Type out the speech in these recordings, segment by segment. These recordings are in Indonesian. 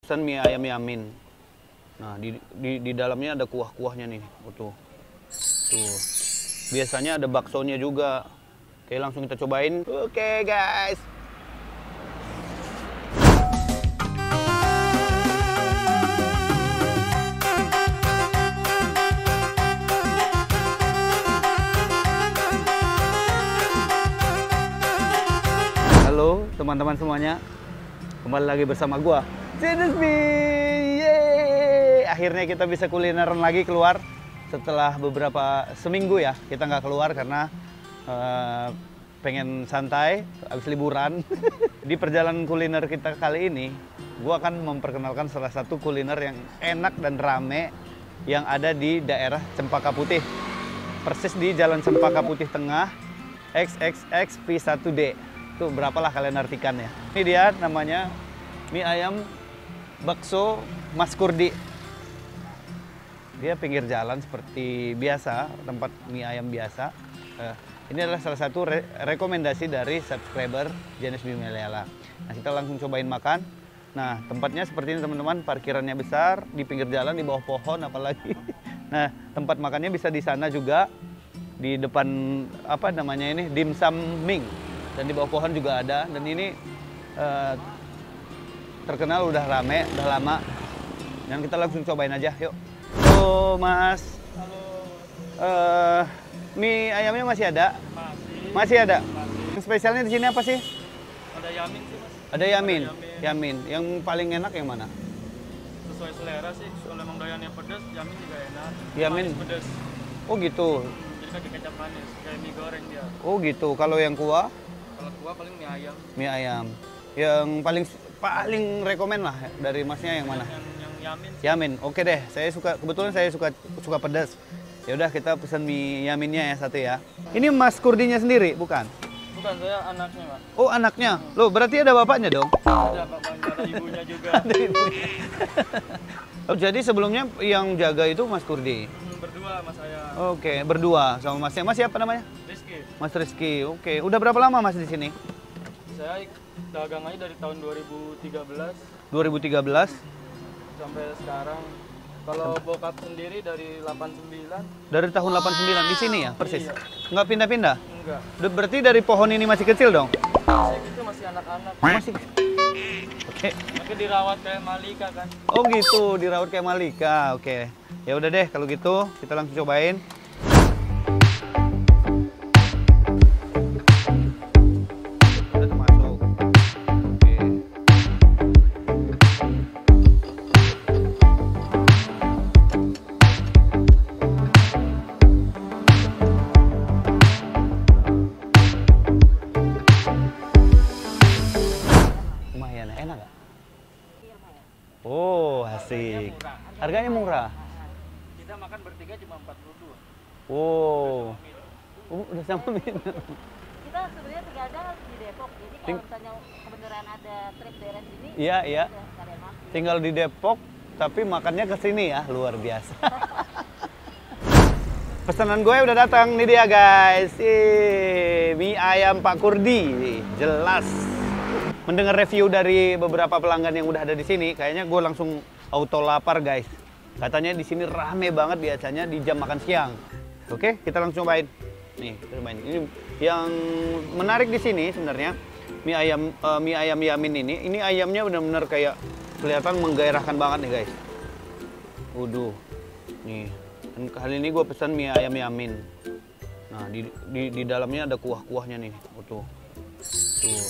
Pesan mie ayam Yamin. Nah, di dalamnya ada kuah-kuahnya nih. Tuh. Tuh. Biasanya ada baksonya juga. Oke, langsung kita cobain. Oke, guys. Halo teman-teman semuanya. Kembali lagi bersama gua, Zenesbi. Yeay! Akhirnya kita bisa kulineran lagi keluar setelah beberapa seminggu ya. Kita nggak keluar karena pengen santai habis liburan. Di perjalanan kuliner kita kali ini, gua akan memperkenalkan salah satu kuliner yang enak dan rame yang ada di daerah Cempaka Putih. Persis di Jalan Cempaka Putih Tengah, XXX P1D. Tuh berapalah kalian artikannya. Ini dia namanya mie ayam bakso Mas Kurdi. Dia pinggir jalan seperti biasa, tempat mie ayam biasa. Ini adalah salah satu rekomendasi dari subscriber Zenesbi Meliala. Nah, kita langsung cobain makan. Nah, tempatnya seperti ini teman-teman, parkirannya besar, di pinggir jalan, di bawah pohon apalagi. Nah, tempat makannya bisa di sana juga, di depan apa namanya ini, Dim Sum Ming. Dan di bawah pohon juga ada, dan ini terkenal udah rame, udah lama. Dan kita langsung cobain aja, yuk. Halo Mas. Halo. Mie ayamnya masih ada? Masih ada? Masih. Yang spesialnya di sini apa sih? Ada Yamin sih Mas. Ada Yamin? Ada Yamin. Yang paling enak yang mana? Sesuai selera sih, kalau emang doyannya pedas, Yamin juga enak. Yamin? Manis pedas. Oh gitu? Jadi pakai kecap manis, kayak mie goreng dia. Oh gitu, kalau yang kuah? Kalau kuah paling mie ayam. Mie ayam. Yang paling rekomen lah dari Masnya yang mana? Yang Yamin sih. Yamin. Oke deh, kebetulan saya suka pedas. Ya udah kita pesan mie Yaminnya ya satu ya. Ini Mas Kurdinya sendiri, bukan? Bukan, saya anaknya Pak. Oh anaknya. Loh berarti ada bapaknya dong? Ada bapaknya, ada ibunya juga. Ada ibunya. Oh, jadi sebelumnya yang jaga itu Mas Kurdi? Berdua sama saya. Oke, berdua sama Masnya. Mas siapa namanya? Rizky. Mas Rizky. Oke, udah berapa lama Mas di sini? Saya dagang aja dari tahun 2013 2013. sampai sekarang. Kalau bokap sendiri dari 89. Dari tahun 89 di sini ya, persis? Iya. Nggak pindah-pindah? Enggak. Berarti dari pohon ini masih kecil dong? Saya gitu masih anak-anak. Masih. Oke. Tapi dirawat kayak Malika kan. Oh gitu, dirawat kayak Malika. Oke. Ya udah deh kalau gitu, kita langsung cobain. Udah termasuk. Oke. Lumayan, enak nggak? Oh, asik. Harganya murah. Kita makan bertiga cuma 42. Oh. Udah sama minum. Kita sebenarnya tinggalnya di Depok, jadi kalau misalnya kebenaran ada trip daerah sini, Iya, iya. udah sekalian makan. Tinggal di Depok, tapi makannya ke sini ya, luar biasa. Pesanan gue udah datang, nih dia guys. Mie ayam Pak Kurdi, jelas. Mendengar review dari beberapa pelanggan yang udah ada di sini, kayaknya gue langsung auto lapar guys. Katanya di sini rame banget biasanya di jam makan siang. Oke, kita langsung cobain. Nih, kita cobain. Ini yang menarik di sini sebenarnya mie ayam Yamin ini ayamnya benar-benar kayak kelihatan menggairahkan banget nih guys. Waduh, nih. Dan kali ini gue pesan mie ayam Yamin. Nah, di dalamnya ada kuah-kuahnya nih. Tuh. Tuh.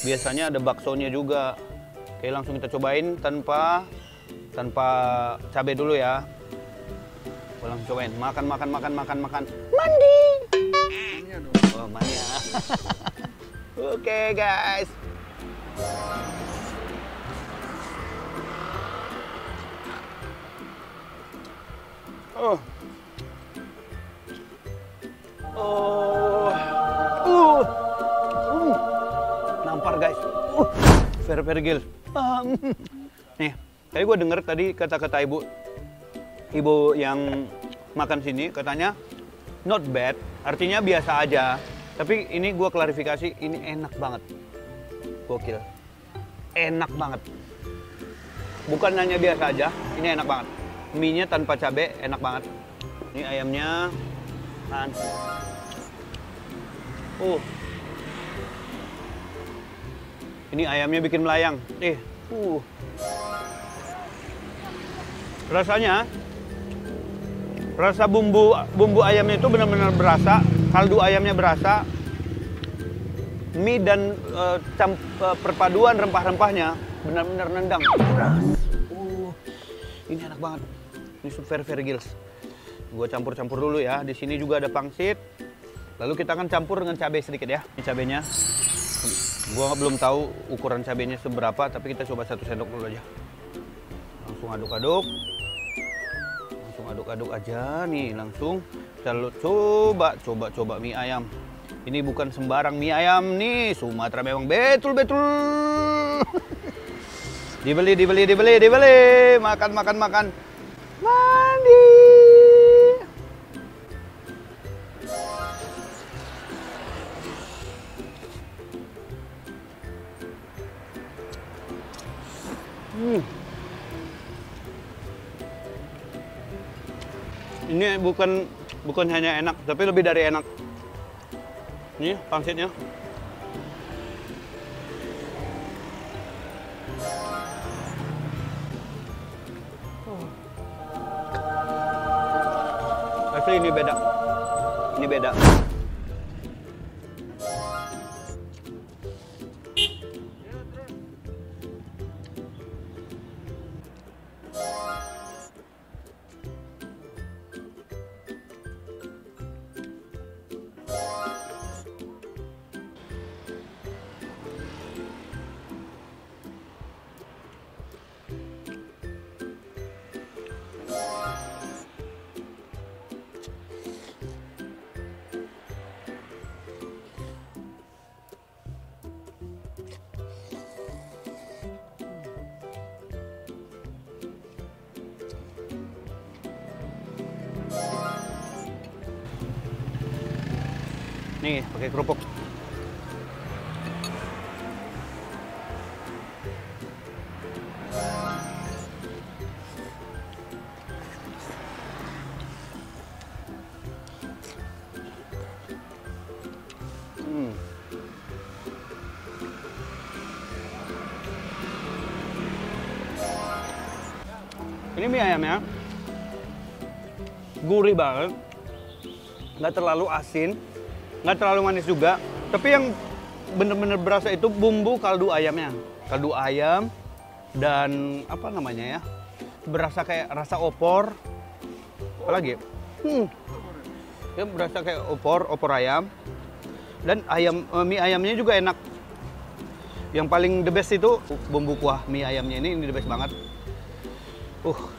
Biasanya ada baksonya juga. Oke, langsung kita cobain tanpa cabai dulu ya. Langsung cobain. Makan. Mandi. Oh, mania. Oke, guys. Oh. Nampar guys. Very gil. Nih, tadi gue denger tadi kata-kata ibu yang makan sini katanya not bad, artinya biasa aja. Tapi ini gue klarifikasi, ini enak banget. Gokil. Enak banget. bukan hanya biasa aja, ini enak banget. Mie-nya tanpa cabai, enak banget. Ini ayamnya, kan. Ini ayamnya bikin melayang. Rasanya, rasa bumbu ayamnya itu benar-benar berasa, kaldu ayamnya berasa, mie dan perpaduan rempah-rempahnya benar-benar nendang. Ini enak banget. Ini very gils. Gua campur-campur dulu ya. Di sini juga ada pangsit. Lalu kita akan campur dengan cabai sedikit ya. Ini cabainya. Gua belum tahu ukuran cabainya seberapa, tapi kita coba 1 sendok dulu aja. Langsung aduk-aduk. Langsung aduk-aduk aja nih, langsung. Kita coba mie ayam. Ini bukan sembarang mie ayam nih, Sumatera memang betul-betul. Dibeli. Makan. Mandi. Ini bukan hanya enak, tapi lebih dari enak. Ini pangsitnya. Asli ini beda. Ini beda. Nih, pakai kerupuk. Ini mie ayamnya gurih banget, nggak terlalu asin, nggak terlalu manis juga. Tapi yang bener-bener berasa itu bumbu kaldu ayamnya. Kaldu ayam dan apa namanya ya, berasa kayak rasa opor. Apalagi? Ya berasa kayak opor ayam. Dan mie ayamnya juga enak. Yang paling the best itu bumbu kuah mie ayamnya ini the best banget.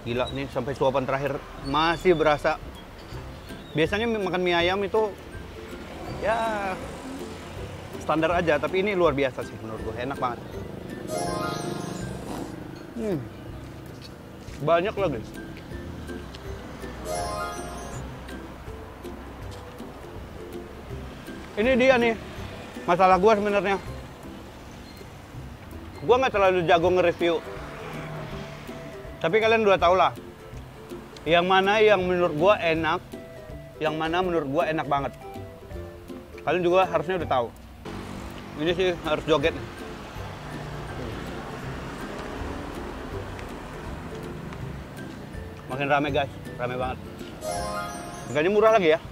Gila nih, sampai suapan terakhir masih berasa. Biasanya makan mie ayam itu ya standar aja, tapi ini luar biasa sih menurut gue, enak banget. Banyak lagi. Ini dia nih masalah gue sebenarnya. Gue nggak terlalu jago nge-review. Tapi kalian udah tau lah, yang mana yang menurut gua enak, yang mana menurut gua enak banget. Kalian juga harusnya udah tahu. Ini sih harus joget nih. Makin rame guys, rame banget. Harganya murah lagi ya.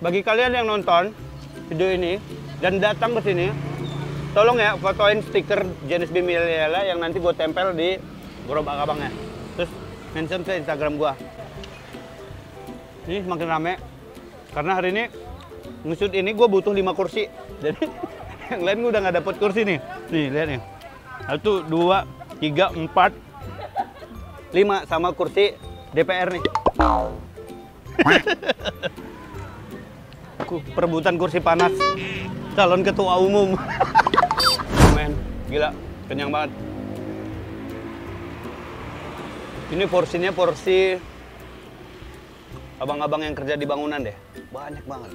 Bagi kalian yang nonton video ini dan datang ke sini, tolong ya fotoin stiker Jenis Bimilela yang nanti gue tempel di gerobak abangnya. Terus mention ke Instagram gue. Ini semakin rame karena hari ini nge-shoot ini gue butuh 5 kursi. Jadi yang lain gue udah nggak dapet kursi nih. Nih lihat nih. 1, 2, 3, 4, 5 sama kursi DPR nih. Perebutan kursi panas calon ketua umum. Men, gila, kenyang banget. Ini porsinya porsi abang-abang yang kerja di bangunan deh. Banyak banget.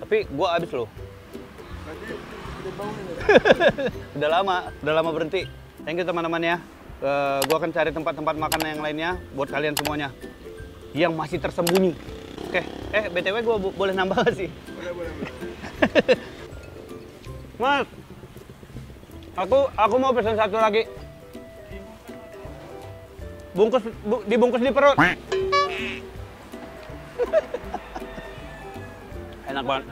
Tapi gua habis loh. Udah lama berhenti. Thank you teman-teman ya. Gua akan cari tempat-tempat makan yang lainnya buat kalian semuanya yang masih tersembunyi. Oke, BTW gua boleh nambah gak sih? Boleh. Mas, aku mau pesan satu lagi. Dibungkus di perut. Enak banget.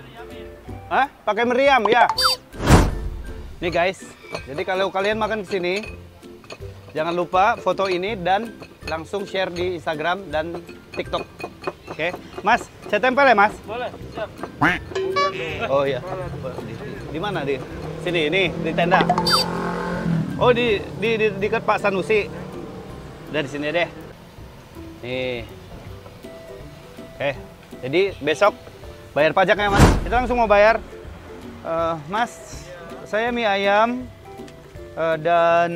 Hah? Pakai meriam ya? Nih guys, jadi kalau kalian makan ke sini, jangan lupa foto ini dan langsung share di Instagram dan TikTok. Oke, Mas, saya tempel ya Mas? Boleh, siap. Oh iya. Di mana di? Sini, ini di tenda. Oh di dekat Pak Sanusi. Dari sini deh. Nih. Oke, jadi besok bayar pajaknya Mas. Kita langsung mau bayar. Mas, saya mie ayam dan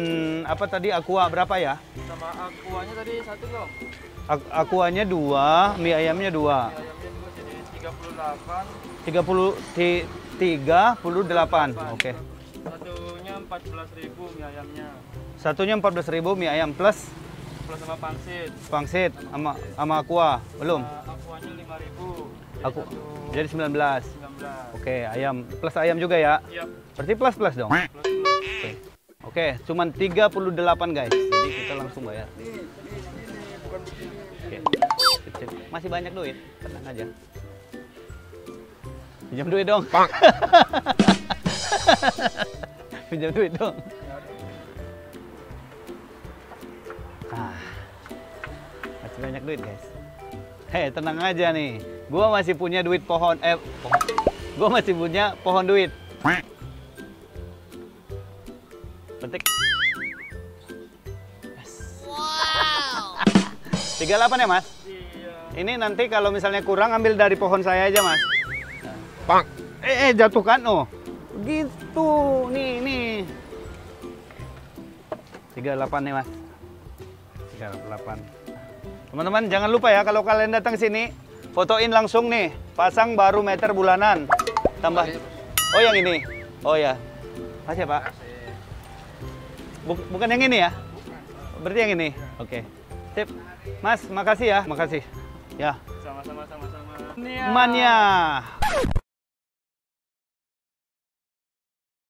apa tadi aqua berapa ya? Sama aquanya tadi 1 dong. Aquanya 2, mie ayamnya 2. Mie ayamnya 2 jadi 38. 38. Oke. Satunya 14.000 mie ayamnya. Satunya 14.000 mie ayam plus Sama pangsit. Pangsit sama aqua. Belum. Aquanya 5.000. Aku jadi 19. 19. Oke, ayam plus ayam juga ya? Iya. Berarti plus dong. Plus. Oke, cuman 38 guys. Jadi kita langsung bayar. Oke. Masih banyak duit, tenang aja. Pinjam duit dong. Pinjam duit dong. Masih banyak duit guys. Hei, tenang aja nih. Gua masih punya duit pohon. Gua masih punya pohon duit. Petik. Yes. Wow. 38 ya Mas? Iya. Ini nanti kalau misalnya kurang ambil dari pohon saya aja Mas. Pak. Jatuhkan oh. Gitu. Nih. 38 nih Mas. 38. Teman-teman jangan lupa ya kalau kalian datang sini fotoin langsung nih. Pasang baru meter bulanan. Tambah. Oh yang ini. Oh ya. Makasih ya Pak. Bukan yang ini ya? Berarti yang ini? Oke. Sip. Mas, makasih ya. Makasih. Ya. Sama-sama. Mania.